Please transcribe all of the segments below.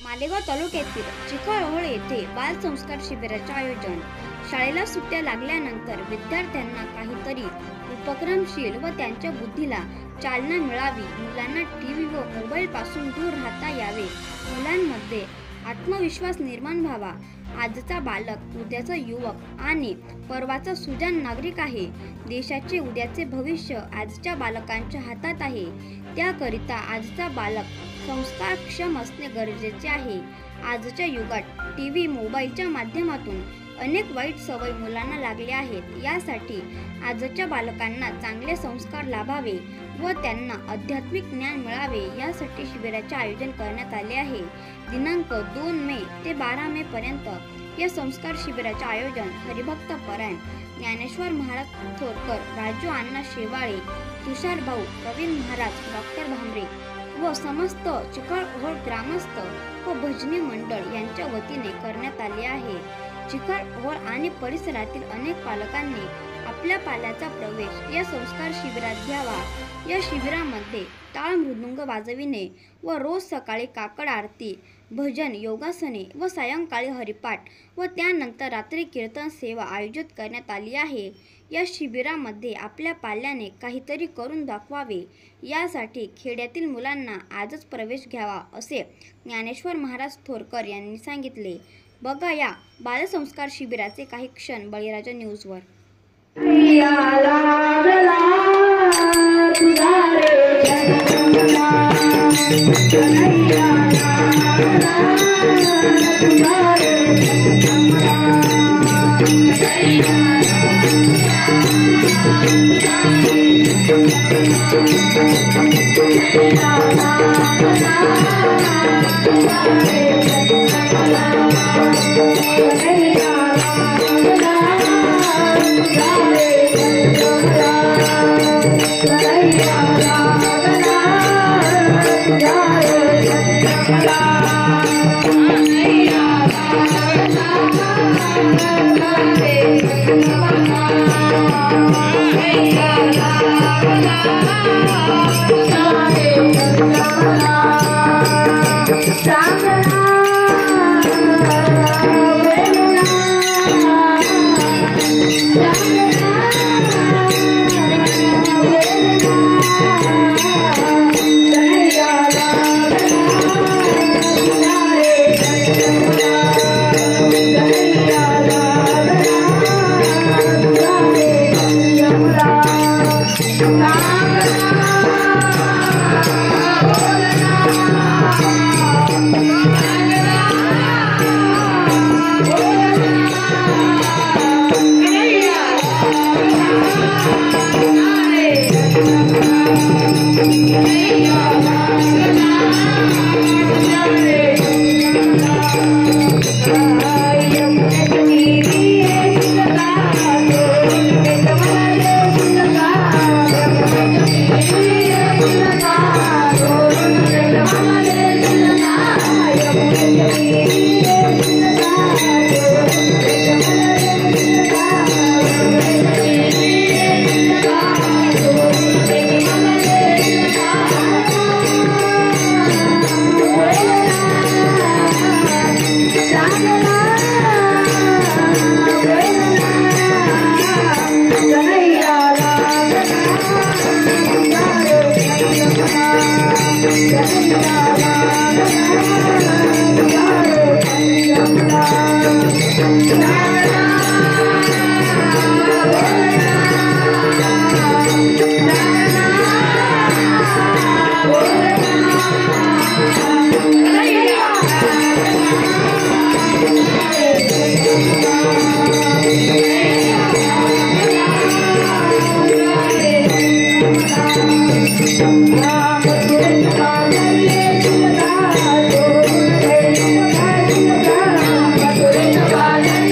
मालेगाव तालुक्यातील चिखळहोळ येथे बालसंस्कार शिबिराचे आयोजन। शाळेला सुट्ट्या लागल्यानंतर विद्यार्थ्यांना काहीतरी उपक्रमशील व त्यांच्या बुद्धीला चालना मिळावी, मुलांना टीव्ही व मोबाईल पासून दूर राहता यावे, मुलांमध्ये आत्मविश्वास निर्माण व्हावा। आजचा बालक उद्याचा युवक आणि परवाचा सुजाण नागरिक आहे। देशाचे उद्याचे भविष्य आजच्या बालकांच्या हातात आहे। त्याकरिता आजचा बालक संस्कारक्षम असणे गरजेचे आहे। आजच्या युगात टीव्ही मोबाईलच्या माध्यमातून अनेक वाईट सवयी मुलांना लागल्या आहेत। यासाठी आजच्या बालकांना चांगले संस्कार लाभावे व त्यांना आध्यात्मिक ज्ञान मिळावे यासाठी शिबिराचे आयोजन करण्यात आले आहे। दिनांक 2 मे ते 12 मे पर्यंत या संस्कार शिबिराचे आयोजन हरिभक्त परायण ज्ञानेश्वर महाराज थोरकर, राजू अण्णा शेवाळे, तुषार भाऊ, प्रवीण महाराज, डॉक्टर भामरे व समस्त चिखळहोळ ग्रामस्थ व भजनी मंडळ यांच्या वतीने करण्यात आले आहे। चिखळहोळ आणि परिसरातील अनेक पालकांनी आपल्या पाल्याचा प्रवेश या संस्कार शिबिरात घ्यावा। या शिबिरामध्ये टाळ मृदुंग वाजविणे व रोज सकाळी काकड आरती, भजन, योगासने व सायंकाळी हरिपाठ व त्यानंतर रात्री कीर्तन सेवा आयोजित करण्यात आली आहे। या शिबिरामध्ये आपल्या पाल्याने काहीतरी करून दाखवावे यासाठी खेड्यातील मुलांना आजच प्रवेश घ्यावा असे ज्ञानेश्वर महाराज थोरकर यांनी सांगितले। बघा या बालसंस्कार शिबिराचे काही क्षण बळीराजा न्यूजवर। Bye.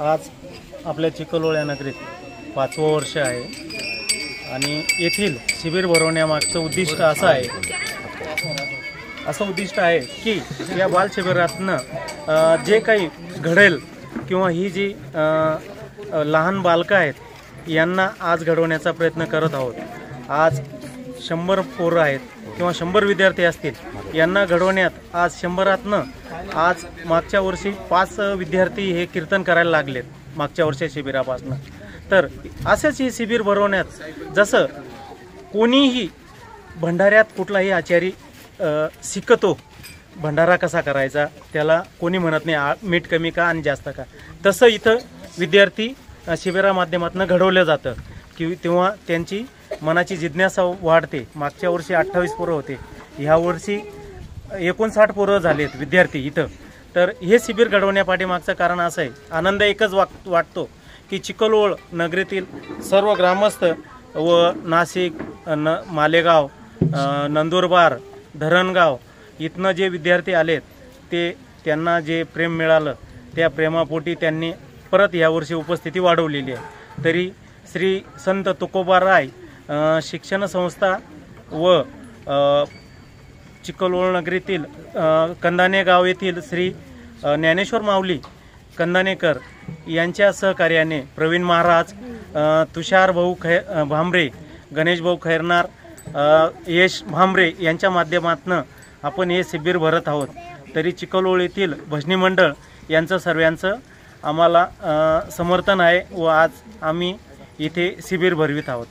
आज आपल्या चिखलोळ या नगरीत 5वं वर्ष आहे आणि येथील शिबिर भरवण्यामागचं उद्दिष्ट असं उद्दिष्ट आहे की या बाल शिबिरातनं जे काही घडेल किंवा ही जी लहान बालकं आहेत यांना आज घडवण्याचा प्रयत्न करत आहोत. आज 100 पोरं आहेत किंवा 100 विद्यार्थी असतील यांना घडवण्यात आज 100रातनं आज मागच्या वर्षी 5 विद्यार्थी हे कीर्तन करायला लागलेत मागच्या वर्षी शिबिरापासून. तर असेच ही शिबिर भरवण्यात जसं कोणीही भंडाऱ्यात कुठलाही आचारी शिकतो भंडारा कसा करायचा त्याला कोणी म्हणत नाही मीठ कमी का आणि जास्त का, तसं इथं विद्यार्थी शिबिरा माध्यमातून घडवलं जातं की तेव्हा त्यांची मनाची जिज्ञासा वाढते. मागच्या वर्षी 28 पोरं होते, ह्या वर्षी 59 पोरं झालेत विद्यार्थी इथं. तर हे शिबिर घडवण्यापाठीमागचं कारण असं आहे, आनंद एकच वाटतो की चिखलोळ नगरीतील सर्व ग्रामस्थ व नाशिक मालेगाव नंदुरबार धरणगाव इथनं जे विद्यार्थी आलेत त्यांना जे प्रेम मिळालं त्या प्रेमापोटी त्यांनी परत यावर्षी उपस्थिती वाढवलेली आहे. तरी श्री संत तुकोबाराय शिक्षण संस्था व चिखलोळ नगरीतील कंदाणे गाव येथील श्री ज्ञानेश्वर माऊली कंदाणेकर यांच्या सहकार्याने प्रवीण महाराज, तुषार भाऊ भांबरे, गणेश भाऊ खैरनार, यश भांबरे यांच्या माध्यमातून आपण हे शिबिर भरत आहोत. तरी चिखलोळ येथील भजनी मंडळ यांचं सर्वांचं आम्हाला समर्थन आहे व आज आम्ही इथे शिबिर भरवित आहोत.